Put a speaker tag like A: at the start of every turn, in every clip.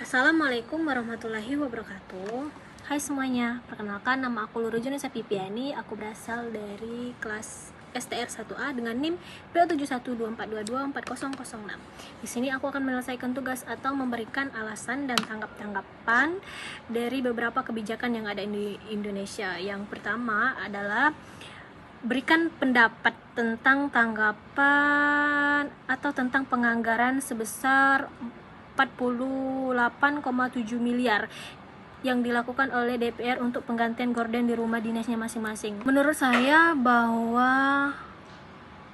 A: Assalamualaikum warahmatullahi wabarakatuh. Hai semuanya, perkenalkan nama aku Luru Junisa Pipiani. Aku berasal dari kelas STR 1A dengan NIM P7124224006. Di sini aku akan menyelesaikan tugas atau memberikan alasan dan tanggapan dari beberapa kebijakan yang ada di Indonesia. Yang pertama adalah berikan pendapat tentang tanggapan atau tentang penganggaran sebesar 48,7 miliar yang dilakukan oleh DPR untuk penggantian gorden di rumah dinasnya masing-masing. Menurut saya bahwa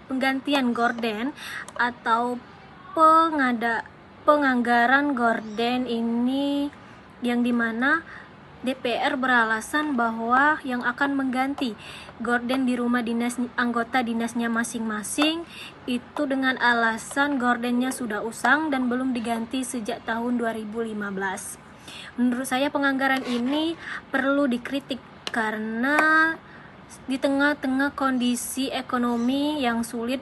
A: penggantian gorden atau penganggaran gorden ini yang dimana DPR beralasan bahwa yang akan mengganti gorden di rumah dinas anggota dinasnya masing-masing itu dengan alasan gordennya sudah usang dan belum diganti sejak tahun 2015. Menurut saya penganggaran ini perlu dikritik karena di tengah-tengah kondisi ekonomi yang sulit,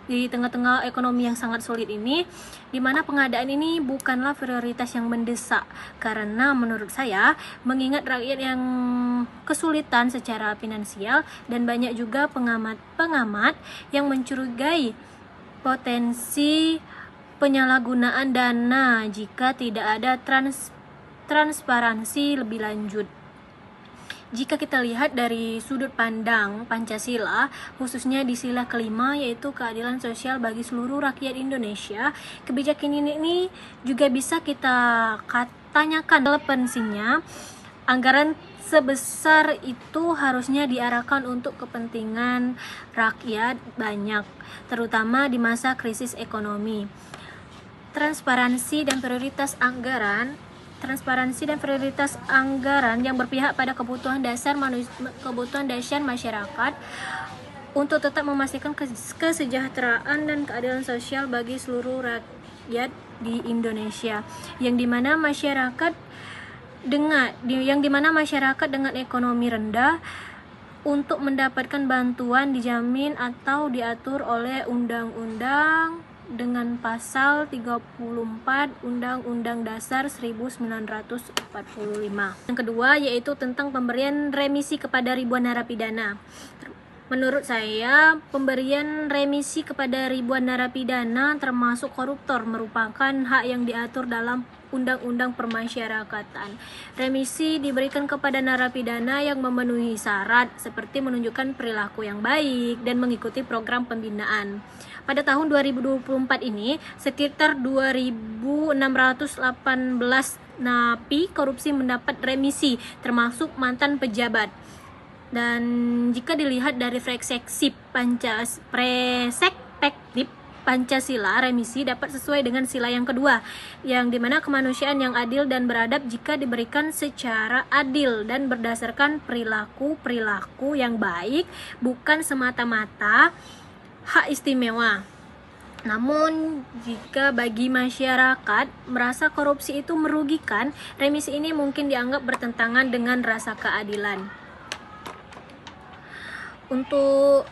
A: di tengah-tengah ekonomi yang sangat sulit ini, di mana pengadaan ini bukanlah prioritas yang mendesak, karena menurut saya mengingat rakyat yang kesulitan secara finansial dan banyak juga pengamat yang mencurigai potensi penyalahgunaan dana jika tidak ada transparansi lebih lanjut. Jika kita lihat dari sudut pandang Pancasila, khususnya di sila kelima yaitu keadilan sosial bagi seluruh rakyat Indonesia, kebijakan ini juga bisa kita tanyakan relevansinya. Anggaran sebesar itu harusnya diarahkan untuk kepentingan rakyat banyak, terutama di masa krisis ekonomi. Transparansi dan prioritas anggaran yang berpihak pada kebutuhan dasar masyarakat untuk tetap memastikan kesejahteraan dan keadilan sosial bagi seluruh rakyat di Indonesia, yang dimana masyarakat dengan ekonomi rendah untuk mendapatkan bantuan dijamin atau diatur oleh undang-undang dengan pasal 34 Undang-Undang Dasar 1945. Yang kedua yaitu tentang pemberian remisi kepada ribuan narapidana. Menurut saya, pemberian remisi kepada ribuan narapidana termasuk koruptor merupakan hak yang diatur dalam Undang-Undang Permasyarakatan. Remisi diberikan kepada narapidana yang memenuhi syarat seperti menunjukkan perilaku yang baik dan mengikuti program pembinaan. Pada tahun 2024 ini, sekitar 2.618 napi korupsi mendapat remisi, termasuk mantan pejabat. Dan jika dilihat dari perspektif Pancasila, remisi dapat sesuai dengan sila yang kedua, yang dimana kemanusiaan yang adil dan beradab jika diberikan secara adil dan berdasarkan perilaku yang baik, bukan semata-mata hak istimewa. Namun, jika bagi masyarakat merasa korupsi itu merugikan, remisi ini mungkin dianggap bertentangan dengan rasa keadilan. Untuk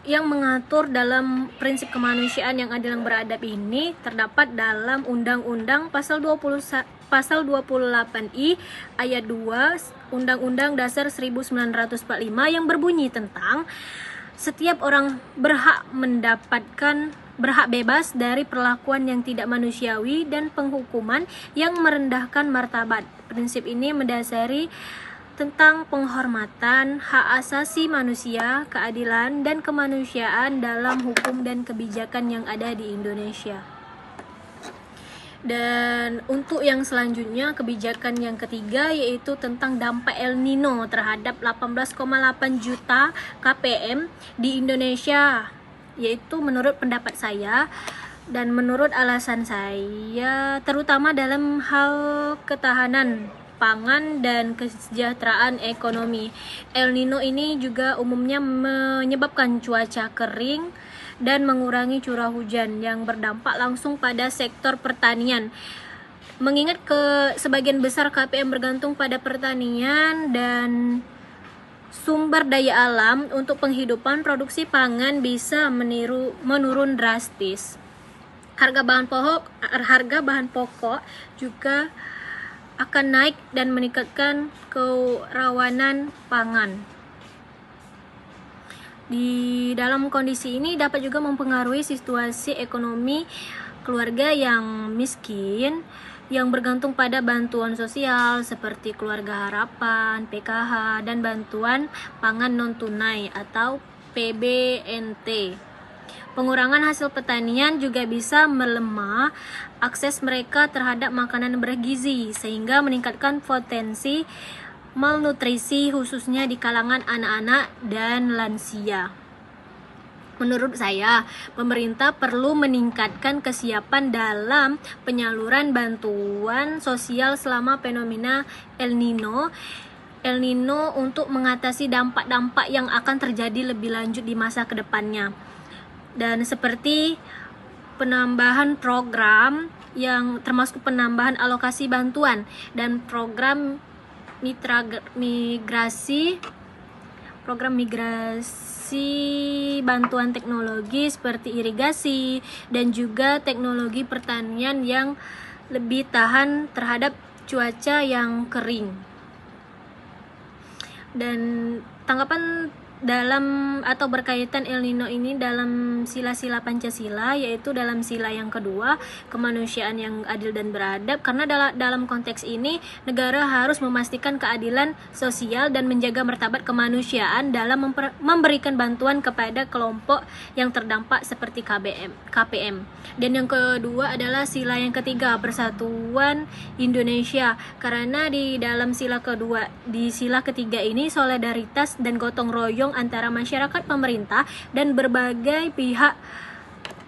A: yang mengatur dalam prinsip kemanusiaan yang adil dan beradab ini terdapat dalam Undang-Undang pasal 28I ayat 2 Undang-Undang Dasar 1945 yang berbunyi tentang setiap orang berhak bebas dari perlakuan yang tidak manusiawi dan penghukuman yang merendahkan martabat. Prinsip ini mendasari tentang penghormatan hak asasi manusia, keadilan, dan kemanusiaan dalam hukum dan kebijakan yang ada di Indonesia. Dan untuk yang selanjutnya, kebijakan yang ketiga yaitu tentang dampak El Nino terhadap 18,8 juta KPM di Indonesia, yaitu menurut pendapat saya dan menurut alasan saya, terutama dalam hal ketahanan pangan dan kesejahteraan ekonomi. El Nino ini juga umumnya menyebabkan cuaca kering dan mengurangi curah hujan yang berdampak langsung pada sektor pertanian. Mengingat sebagian besar KPM bergantung pada pertanian dan sumber daya alam untuk penghidupan, produksi pangan bisa menurun drastis. harga bahan pokok juga akan naik dan meningkatkan kerawanan pangan. Di dalam kondisi ini dapat juga mempengaruhi situasi ekonomi keluarga yang miskin yang bergantung pada bantuan sosial seperti Keluarga Harapan, PKH, dan bantuan pangan non-tunai atau PBNT. Pengurangan hasil pertanian juga bisa melemah akses mereka terhadap makanan bergizi sehingga meningkatkan potensi malnutrisi khususnya di kalangan anak-anak dan lansia. Menurut saya, pemerintah perlu meningkatkan kesiapan dalam penyaluran bantuan sosial selama fenomena El Nino untuk mengatasi dampak-dampak yang akan terjadi lebih lanjut di masa kedepannya. Dan seperti penambahan program yang termasuk penambahan alokasi bantuan dan program migrasi bantuan teknologi seperti irigasi dan juga teknologi pertanian yang lebih tahan terhadap cuaca yang kering. Dan tanggapan dalam atau berkaitan El Nino ini dalam sila-sila Pancasila, yaitu dalam sila yang kedua, kemanusiaan yang adil dan beradab, karena dalam konteks ini negara harus memastikan keadilan sosial dan menjaga martabat kemanusiaan dalam memberikan bantuan kepada kelompok yang terdampak seperti KPM. Dan yang kedua adalah sila yang ketiga, persatuan Indonesia, karena di dalam sila ketiga ini solidaritas dan gotong royong antara masyarakat, pemerintah, dan berbagai pihak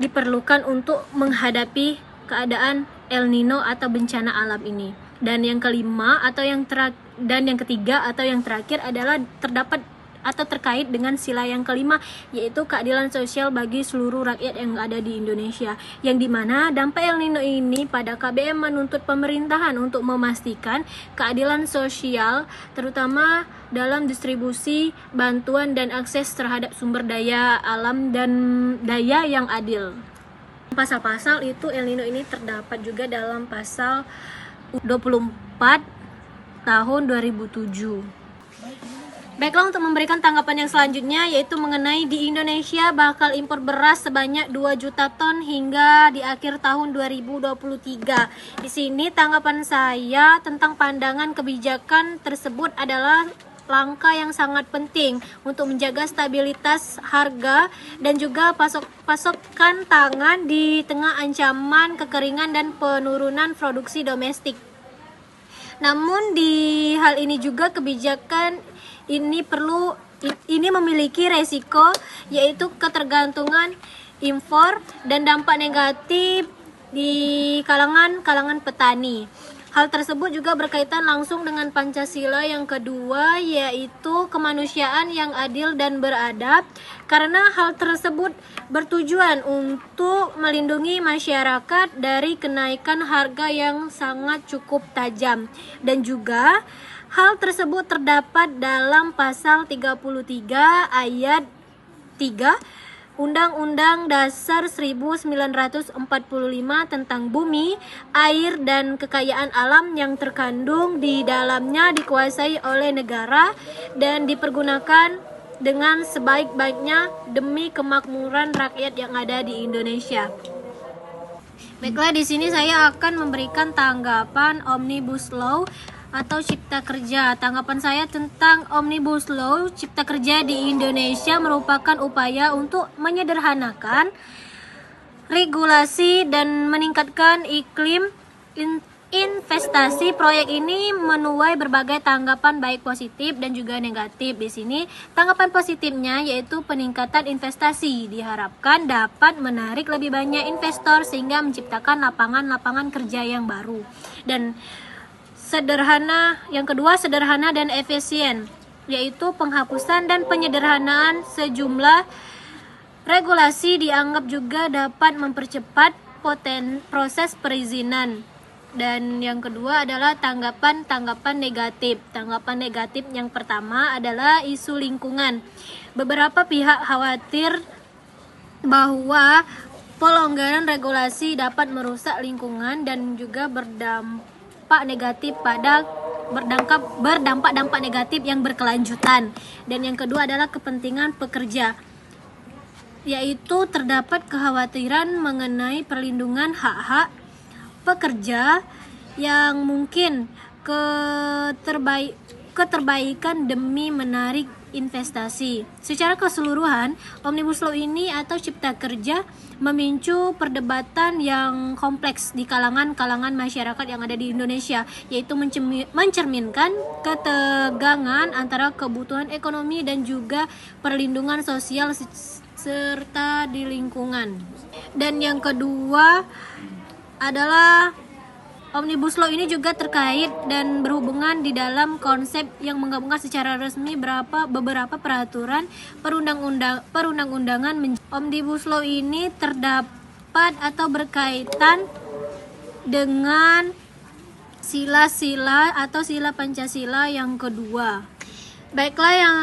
A: diperlukan untuk menghadapi keadaan El Nino atau bencana alam ini. Dan yang ketiga atau yang terakhir adalah terkait dengan sila yang kelima, yaitu keadilan sosial bagi seluruh rakyat yang ada di Indonesia, yang dimana dampak El Nino ini pada KBM menuntut pemerintahan untuk memastikan keadilan sosial, terutama dalam distribusi bantuan dan akses terhadap sumber daya alam dan daya yang adil. Pasal-pasal itu El Nino ini terdapat juga dalam pasal 24 tahun 2007. Baiklah, untuk memberikan tanggapan yang selanjutnya, yaitu mengenai di Indonesia bakal impor beras sebanyak 2 juta ton hingga di akhir tahun 2023. Di sini tanggapan saya tentang pandangan kebijakan tersebut adalah langkah yang sangat penting untuk menjaga stabilitas harga dan juga pasokan pangan di tengah ancaman kekeringan dan penurunan produksi domestik. Namun di hal ini juga kebijakan ini memiliki resiko, yaitu ketergantungan impor dan dampak negatif di kalangan petani. Hal tersebut juga berkaitan langsung dengan Pancasila yang kedua, yaitu kemanusiaan yang adil dan beradab, karena hal tersebut bertujuan untuk melindungi masyarakat dari kenaikan harga yang sangat cukup tajam. Dan juga hal tersebut terdapat dalam pasal 33 ayat 3 Undang-Undang Dasar 1945 tentang bumi, air, dan kekayaan alam yang terkandung di dalamnya dikuasai oleh negara dan dipergunakan dengan sebaik-baiknya demi kemakmuran rakyat yang ada di Indonesia. Baiklah, di sini saya akan memberikan tanggapan Omnibus Law atau Cipta Kerja. Tanggapan saya tentang Omnibus Law Cipta Kerja di Indonesia merupakan upaya untuk menyederhanakan regulasi dan meningkatkan iklim investasi. Proyek ini menuai berbagai tanggapan baik positif dan juga negatif. Di sini tanggapan positifnya yaitu peningkatan investasi diharapkan dapat menarik lebih banyak investor sehingga menciptakan lapangan kerja yang baru. Dan yang kedua sederhana dan efisien, yaitu penghapusan dan penyederhanaan sejumlah regulasi dianggap juga dapat mempercepat proses perizinan. Dan yang kedua adalah tanggapan negatif. Tanggapan negatif yang pertama adalah isu lingkungan. Beberapa pihak khawatir bahwa pelonggaran regulasi dapat merusak lingkungan dan juga berdampak dampak negatif yang berkelanjutan. Dan yang kedua adalah kepentingan pekerja, yaitu terdapat kekhawatiran mengenai perlindungan hak-hak pekerja yang mungkin keterbaikan demi menarik investasi. Secara keseluruhan, Omnibus Law ini atau Cipta Kerja memicu perdebatan yang kompleks di kalangan masyarakat yang ada di Indonesia, yaitu mencerminkan ketegangan antara kebutuhan ekonomi dan juga perlindungan sosial serta di lingkungan. Dan yang kedua adalah Omnibus Law ini juga terkait dan berhubungan di dalam konsep yang menggabungkan secara resmi beberapa peraturan perundang-undangan. Omnibus Law ini terdapat atau berkaitan dengan sila-sila atau sila Pancasila yang kedua. Baiklah, yang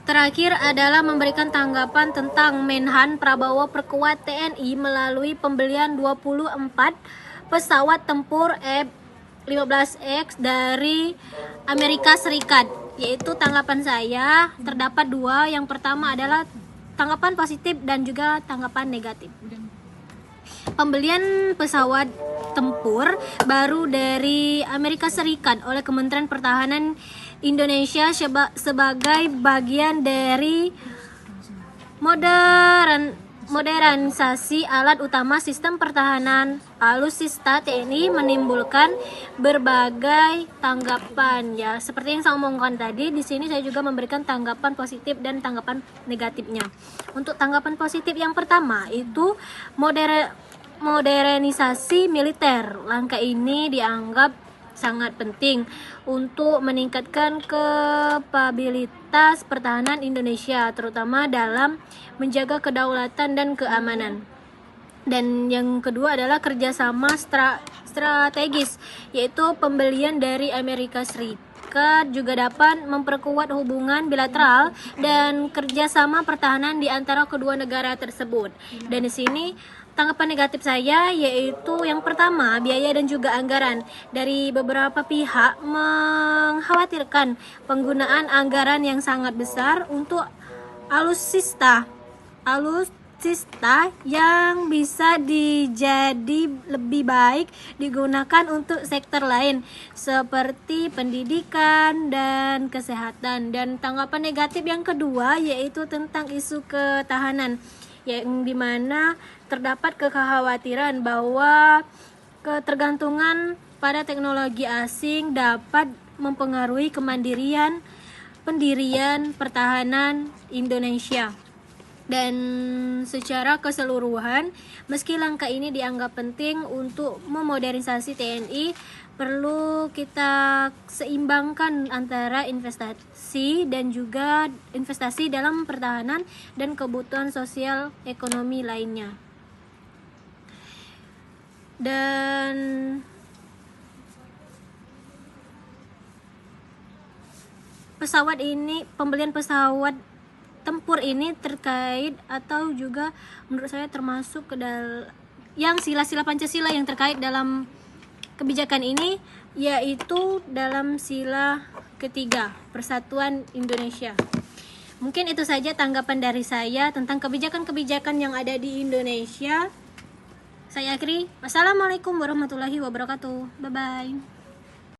A: terakhir adalah memberikan tanggapan tentang Menhan Prabowo perkuat TNI melalui pembelian 24 pesawat tempur F-15X dari Amerika Serikat. Yaitu tanggapan saya terdapat dua. Yang pertama adalah tanggapan positif dan juga tanggapan negatif. Pembelian pesawat tempur baru dari Amerika Serikat oleh Kementerian Pertahanan Indonesia sebagai bagian dari modernisasi alat utama sistem pertahanan alutsista TNI menimbulkan berbagai tanggapan. Ya, seperti yang saya omongkan tadi, di sini saya juga memberikan tanggapan positif dan tanggapan negatifnya. Untuk tanggapan positif yang pertama itu modernisasi militer. Langkah ini dianggap sangat penting untuk meningkatkan kapabilitas pertahanan Indonesia, terutama dalam menjaga kedaulatan dan keamanan. Dan yang kedua adalah kerjasama strategis, yaitu pembelian dari Amerika Serikat juga dapat memperkuat hubungan bilateral dan kerjasama pertahanan di antara kedua negara tersebut. Dan di sini tanggapan negatif saya yaitu yang pertama, biaya dan juga anggaran. Dari beberapa pihak mengkhawatirkan penggunaan anggaran yang sangat besar untuk alutsista yang bisa jadi lebih baik digunakan untuk sektor lain seperti pendidikan dan kesehatan. Dan tanggapan negatif yang kedua yaitu tentang isu ketahanan, yang dimana terdapat kekhawatiran bahwa ketergantungan pada teknologi asing dapat mempengaruhi pendirian pertahanan Indonesia. Dan secara keseluruhan, meski langkah ini dianggap penting untuk memodernisasi TNI, perlu kita seimbangkan antara investasi dalam pertahanan dan kebutuhan sosial ekonomi lainnya. Dan pembelian pesawat tempur ini terkait atau juga menurut saya termasuk ke yang sila-sila Pancasila yang terkait dalam kebijakan ini, yaitu dalam sila ketiga Persatuan Indonesia. Mungkin itu saja tanggapan dari saya tentang kebijakan-kebijakan yang ada di Indonesia. Saya akhiri. Wassalamualaikum warahmatullahi wabarakatuh. Bye bye.